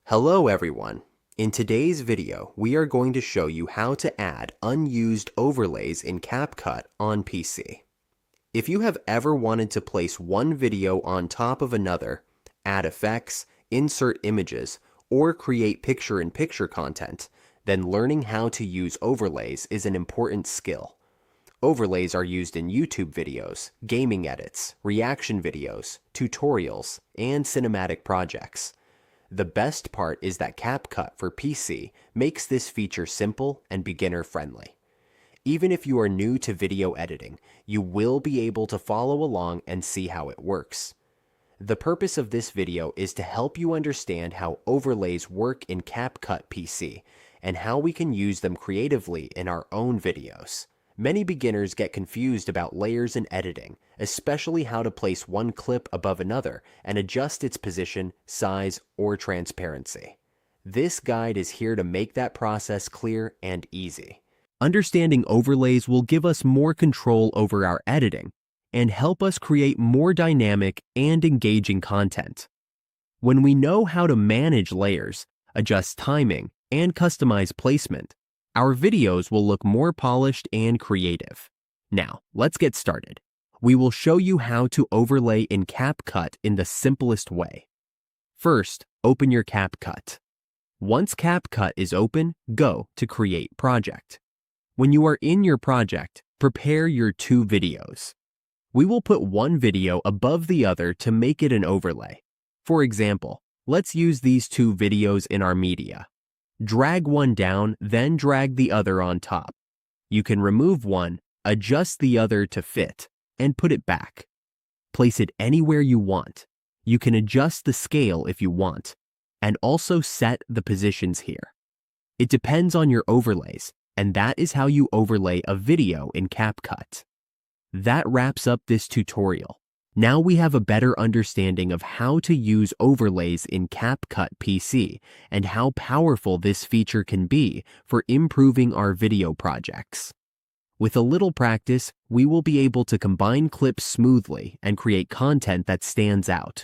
Hello everyone. In today's video, we are going to show you how to add unused overlays in Capcut on PC. If you have ever wanted to place one video on top of another, add effects, insert images, or create picture-in-picture content, then learning how to use overlays is an important skill. Overlays are used in YouTube videos, gaming edits, reaction videos, tutorials, and cinematic projects. The best part is that Capcut for PC makes this feature simple and beginner-friendly. Even if you are new to video editing, you will be able to follow along and see how it works. The purpose of this video is to help you understand how overlays work in Capcut PC and how we can use them creatively in our own videos. Many beginners get confused about layers in editing, especially how to place one clip above another and adjust its position, size, or transparency. This guide is here to make that process clear and easy. Understanding overlays will give us more control over our editing and help us create more dynamic and engaging content. When we know how to manage layers, adjust timing, and customize placement, our videos will look more polished and creative. Now, let's get started. We will show you how to overlay in Capcut in the simplest way. First, open your Capcut. Once Capcut is open, go to Create Project. When you are in your project, prepare your two videos. We will put one video above the other to make it an overlay. For example, let's use these two videos in our media. Drag one down, then drag the other on top. You can remove one, adjust the other to fit, and put it back. Place it anywhere you want. You can adjust the scale if you want, and also set the positions here. It depends on your overlays, and that is how you overlay a video in Capcut. That wraps up this tutorial. Now we have a better understanding of how to use overlays in Capcut PC and how powerful this feature can be for improving our video projects. With a little practice, we will be able to combine clips smoothly and create content that stands out.